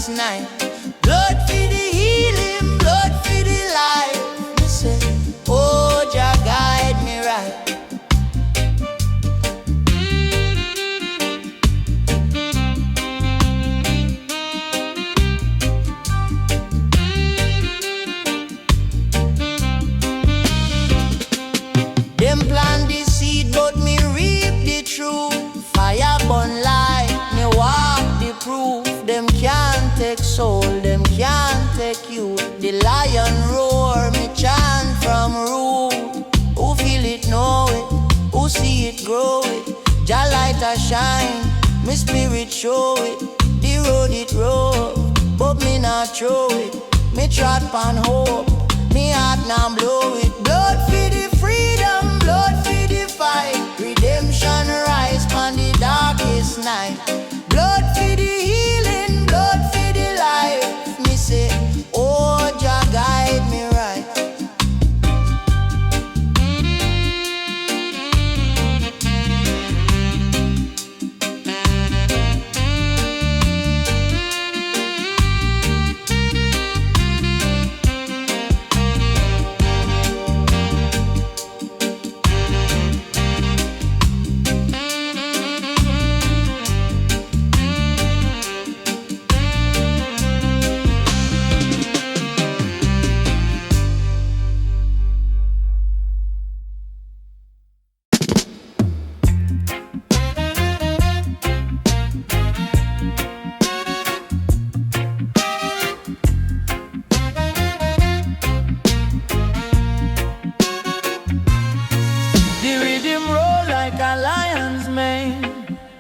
darkest night. Blood for the healing, blood for the life. Me say, oh, Jah guide me right. Them plant the seed, but me reap the truth. Fire burn light, me walk the proof. Them can't take soul, them can't take you. The lion roar, me chant from root. Who feel it, know it, who see it, grow it. Jah light a shine, me spirit show it. The road it rough, but me not throw it. Me trot pan hope, me heart now blow it. Blood for the freedom, blood for the fight. Redemption rise on the darkest night. Blood for the healing, blood for the life. Me say, oh, Jah guide me right.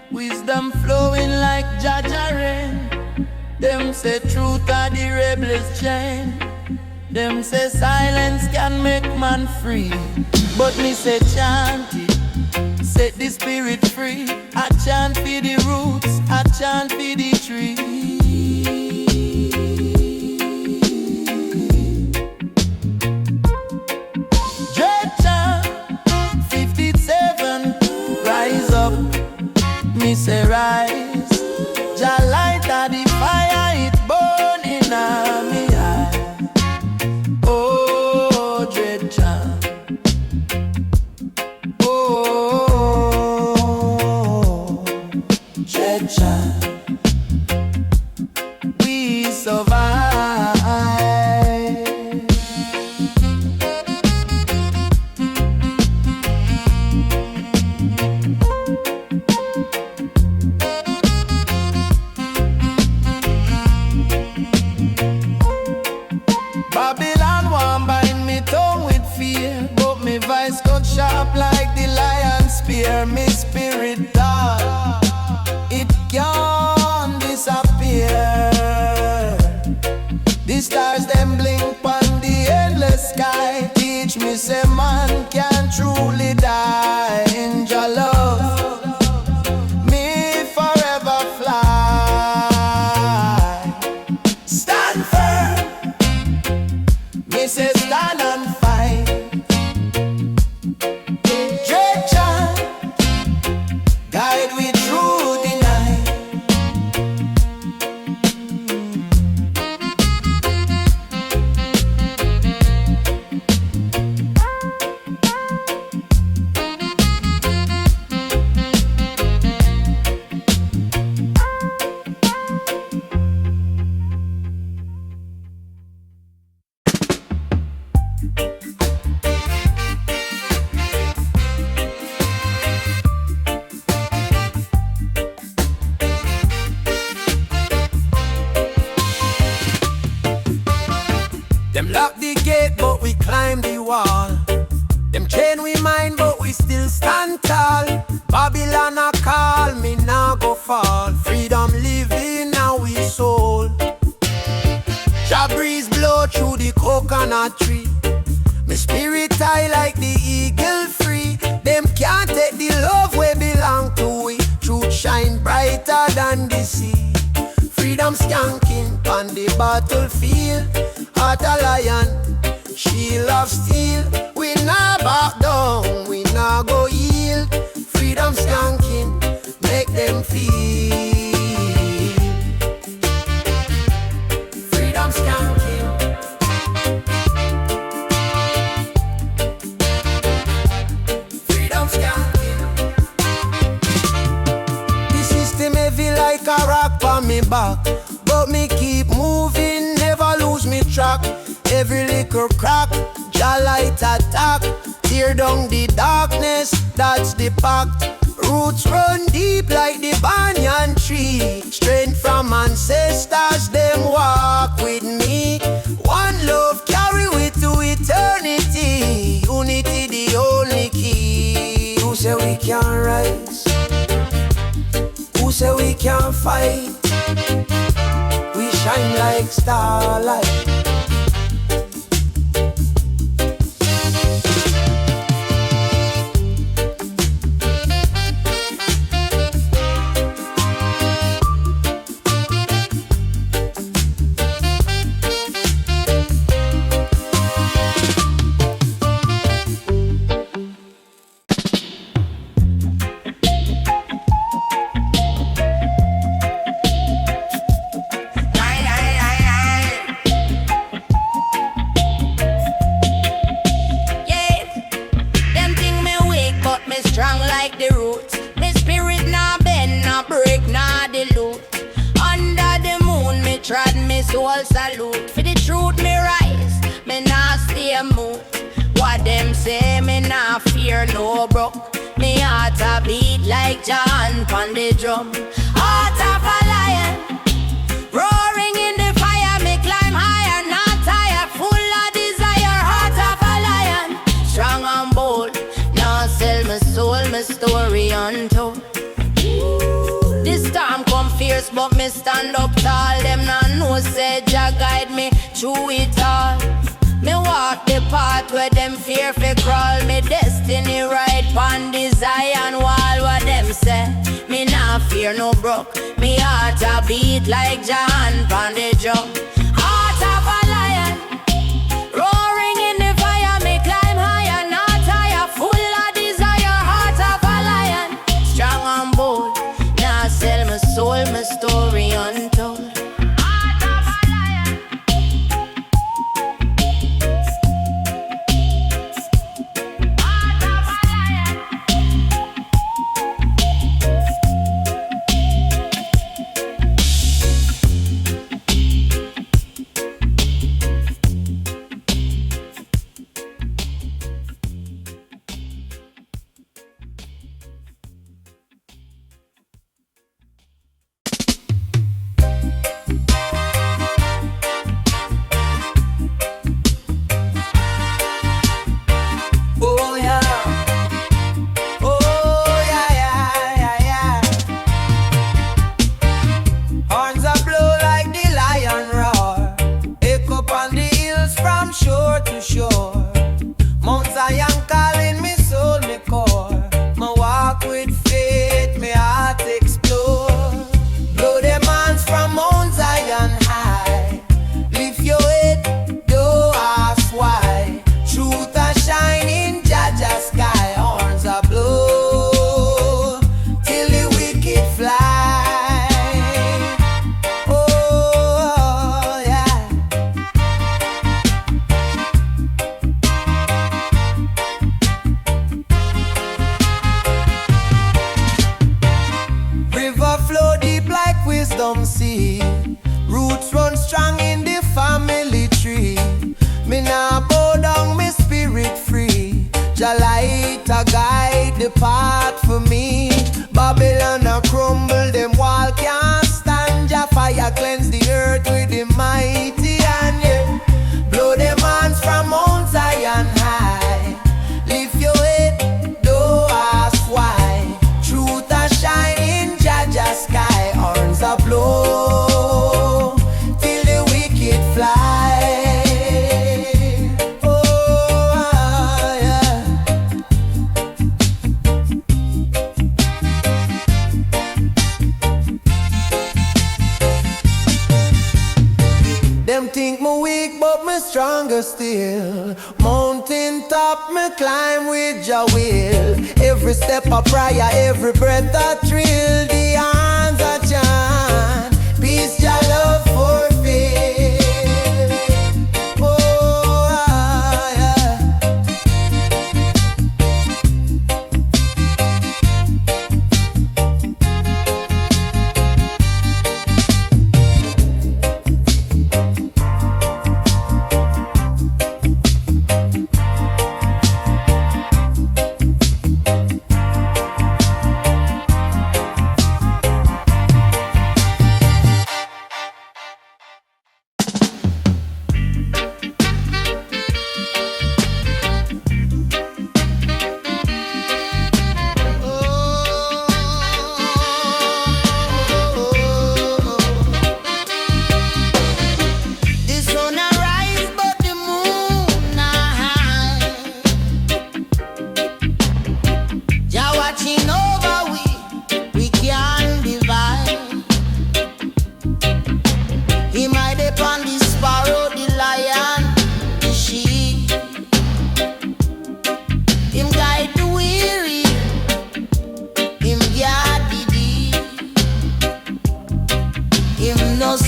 Wisdom flowing like Jah rain. Them say truth are the rebel's chain. Them say silence can make man free. But me say chant it, set the spirit free. I chant for the roots, I chant for the tree. Dread chant, 57, rise up. Me say rise, Jah light a the fire, it burn in a me eye. Oh, dread chant. Oh, dread chant. We survive. Babylon want bind me tongue with fear, but me voice cut sharp like the lion spear. Me spirit dark, it can't disappear. The stars them blink on the endless sky. Teach me say man can truly die in Jah love. Me forever fly. Stand firm. Me say stand and fight. Dread chant, guide we through the night. Them lock the gate, but we climb the wall. Them chain we mind, but we still stand tall. Babylon a call, me now go fall. Freedom living now we soul. Jah breeze blow through the coconut tree. Me spirit high like the eagle free. Them can't take the love we belong to we. Truth shine brighter than the sea. Freedom skanking on the battlefield. Heart a lion, shield of steel. We nah back down, we nah go yield. Freedom skanking, make them feel. like a rock on me back, but me keep moving, never lose me track. Every little crack, Jah light attack, tear down the darkness, that's the pact. Roots run deep like the banyan tree, strength from ancestors, them walk with me. One love carry we to eternity, unity the only key. Who say we can't rise? Who say we can't fight? We shine like starlight. Soul salute, for the truth me rise, me nah stay move. What them say, me nah fear no broke. Me heart a beat like Chant on the drum. Heart of a lion, roaring in the fire, me climb higher, not tired, full of desire. Heart of a lion, strong and bold, nah sell my soul, my story untold. This storm come fierce, but me stand up tall. Them nah know say Jah guide me through it all. Me walk the path where them fear fi crawl. Me destiny right pon the Zion wall. What them say, me nah fear no broke. Me heart a beat like John pon the drum. Heart of a lion, roaring in the fire. Me climb higher, not higher, full of desire. Heart of a lion, strong and bold, nah sell my soul, my story untold. Heart of a lion, heart of a lion. Oh yeah, oh yeah, yeah, yeah, yeah. Horns a blow like the lion roar, echo upon the hills from shore to shore. Mount Zion calling me soul, me core. Me walk with faith, me heart explore. Blow them hands from Mount Zion high. Lift your head, don't ask why. Truth a shine in Jah sky. Horns a blow till the wicked fly. Oh yeah. River flow deep like wisdom sea. Roots run strong in the family tree. Me nah bow down, me spirit free. Jah light a guide the path for me. Babylon a crumble, them wall can't stand. Jah fire cleanse the earth with the mighty hand. Yeah. Blow them hands from Mount Zion high. Lift your head, don't ask why. Truth a shine in Jah sky. Horns a blow till the wicked fly. Oh yeah. Them think me weak, but me stronger still. Mountain top, me climb with Jah will. Every step a prayer, every breath a thrill. The hands a chant, peace, Jah love fulfill. Oh yeah.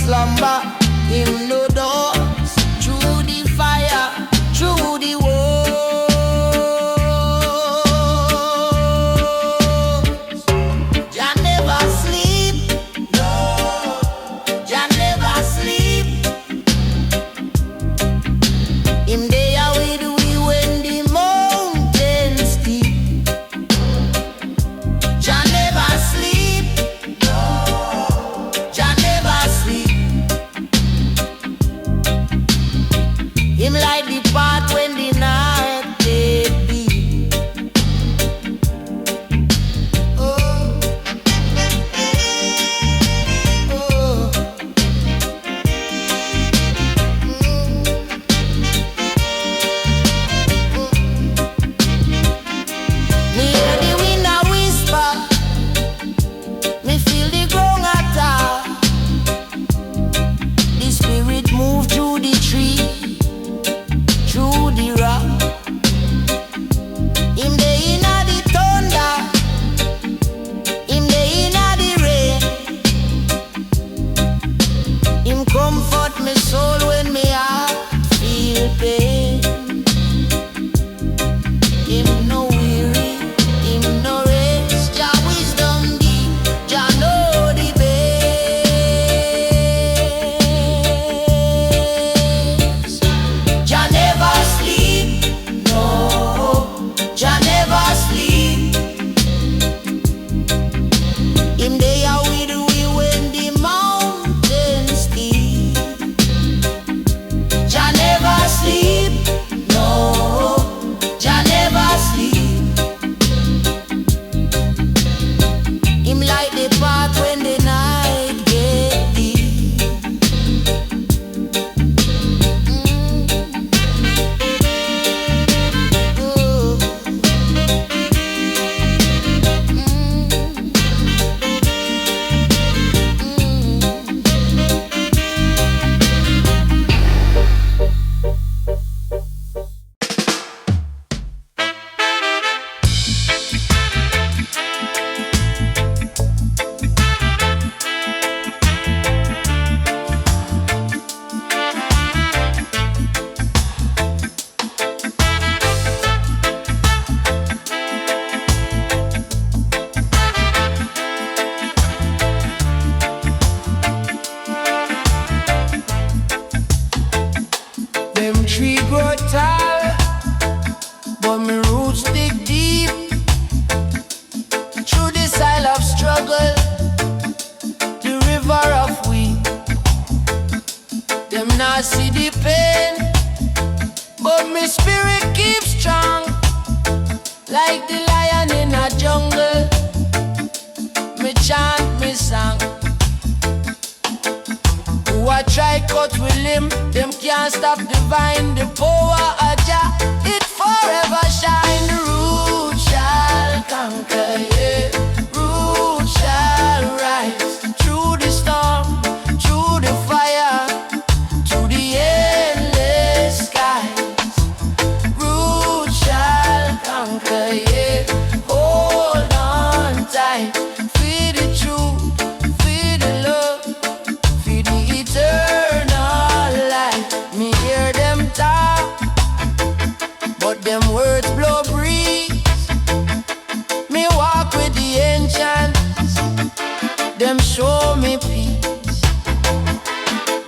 slumber. Him no doors through the fire, through the walls. Jah never sleep, no. Jah never sleep. Him there with we when the mountains steep. Jah never sleep, no. Jah never sleep. Him light the path when the night they be. Oh, oh. Me hear the wind a whisper, me feel the ground attack. The spirit move through the tree, through the rock. Him dey inna the thunder, him dey inna the rain. Him comfort me soul when me heart feel pain. Him no weary, him no rest. Jah wisdom deep, Jah know the best. Jah never sleep, no. Jah never sleep. Him there with we when the mountains steep. Jah never sleep, no. Jah never sleep. Him light the path when the night get deep. Oh. Them tree grow tall, but me roots dig deep. Through the soil of struggle, the river of weep. Them not see the pain, but me spirit keeps strong. Like the lion in a jungle, me chant me song. Who I try cut with him, them can't stop the vine. The power of Jah, it forever shine. The root shall conquer, yeah. Root shall rise through the storm, through the fire, to the endless skies. Root shall conquer, yeah. Hold on tight, feed the truth, feed the love, feed the eternal life. Me hear them talk, but them words blow breeze. Me walk with the ancients, them show me peace.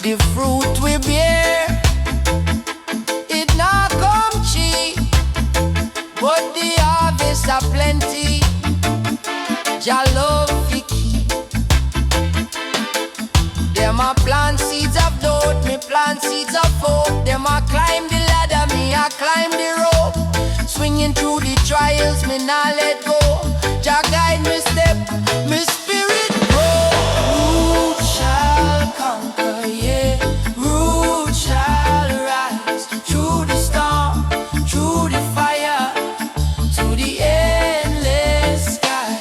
The fruit we bear, it not come cheap, but the harvest are plenty. Jah love we keep. Them a plant seeds of doubt, me plant seeds of hope. Them a climb the ladder, me a climb the rope. Swinging through the trials, me nah let go. Jah guide me step, me spirit grow. Root shall conquer, yeah. Root shall rise through the storm, through the fire, to the endless sky.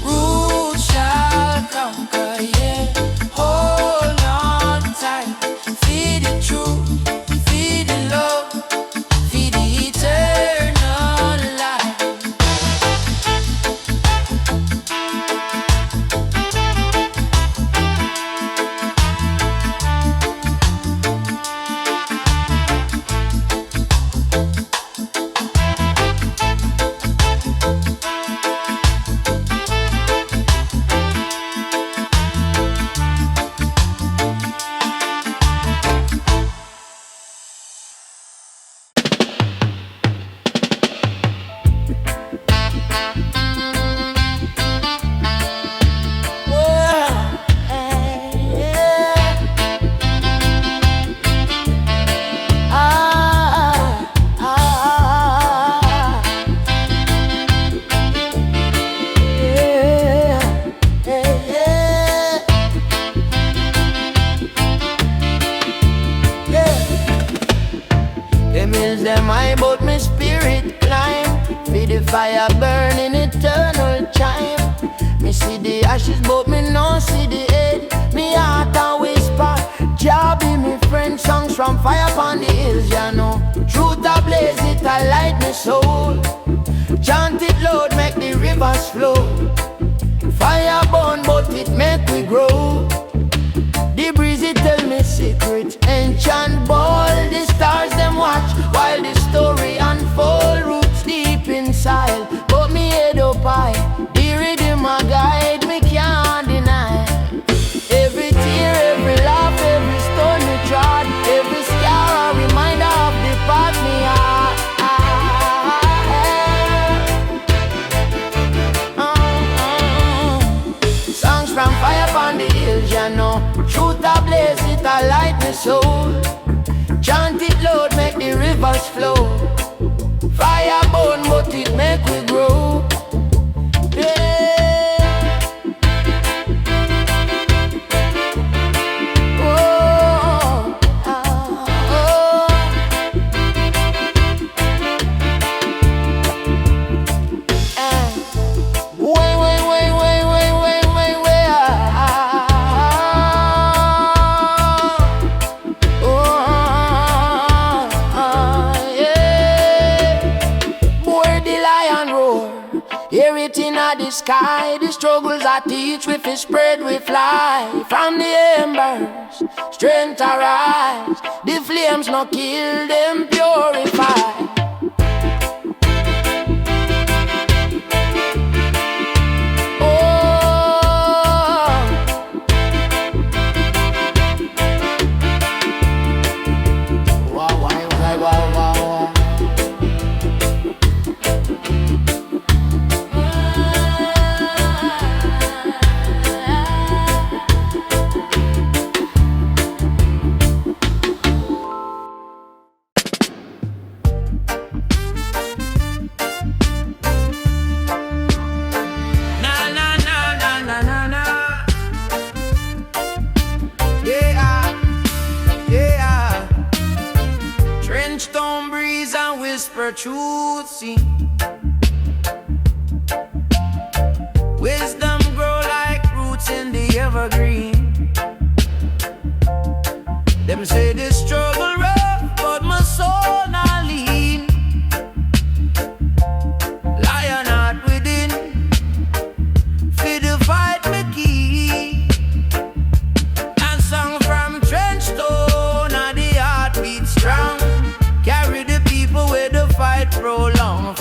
Root shall conquer, yeah. Hold on tight, feed the truth, feed the love, feed the eternal life. fire burning eternal chime. Me see the ashes but me no see the head. Me heart a whisper, Jah be me friend. Songs from fire upon the hills, you know. Truth a blaze, it a light me soul. Chant it loud, make the rivers flow. Fire burn but it make we grow. The breeze it tell me secret. Enchant ball, the stars them watch while the story unfold. Roots deep inside, but me head up high. The rhythm a guide, me can't deny. Every tear, every laugh, every stone we trod, every scar a reminder of the path me are. Songs from fire upon the hills, you know. Truth a blaze, it a light me soul. Chant it loud, make the rivers flow. Fire burn, but it make we grow. Yeah. Oh, oh, oh. Hear it in the sky, the struggles I teach, with it spread we fly. From the embers, strength arise, the flames no kill them, purify. Trenchtown breeze and whisper truth, see. Wisdom grow like roots in the evergreen. Them say the struggle rough, but my soul not lean. Lion heart within, for the fight me key. And song from Trenchtown, and the heart beat strong. Carry the people where the fight prolong.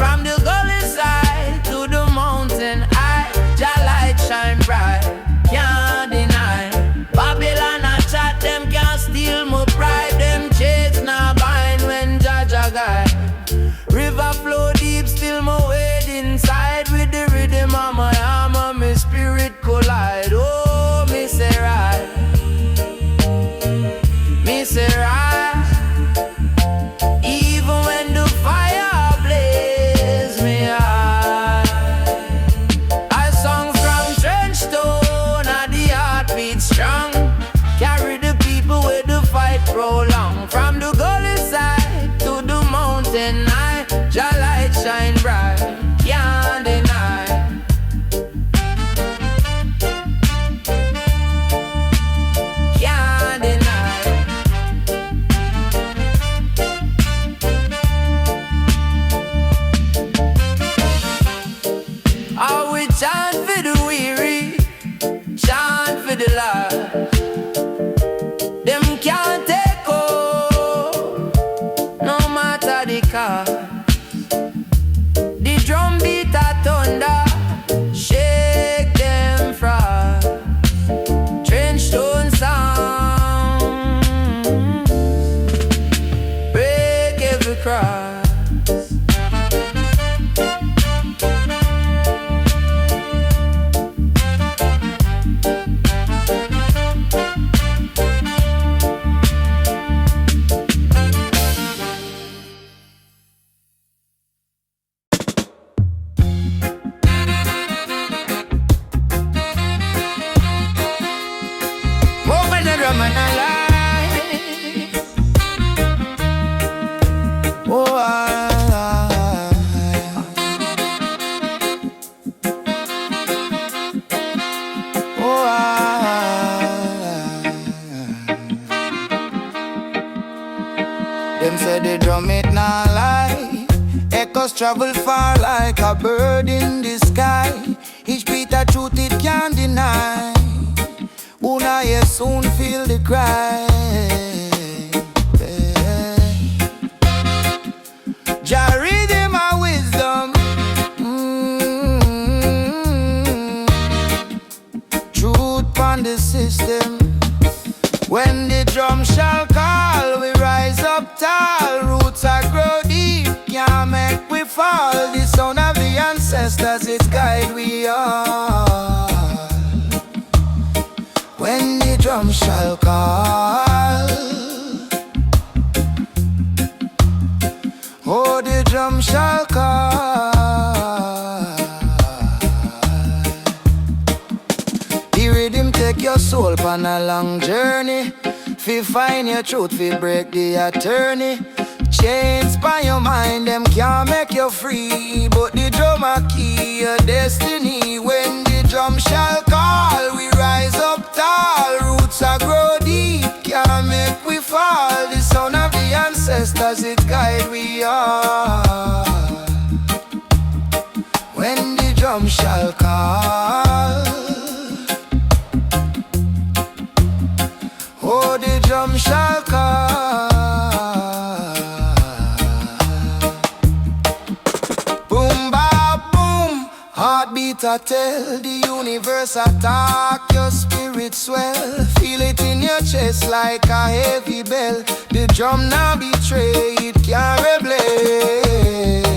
travel far like a bird in the sky. Each beat a truth it can't deny. Una you soon feel the cry. Jah rhythm and wisdom. Truth on the system. When the drum shall call, we rise up tall. Roots are grow deep, can't make we fall. The sound of the ancestors, its guide we are. When the drum shall call, oh, the drum shall call. The rhythm take your soul on a long journey. Fi find your truth, fi break the attorney. Chains by your mind, them can't make you free. But the drum a key your destiny. When the drum shall call, we rise up tall. Roots are grow deep, can't make we fall. The sound of the ancestors, it guide we are. When the drum shall call, oh, the drum shall call. Boom, ba, boom. Heartbeat I tell the universe attack. Your spirit swell. Feel it in your chest like a heavy bell. The drum now betray, it can't rebel.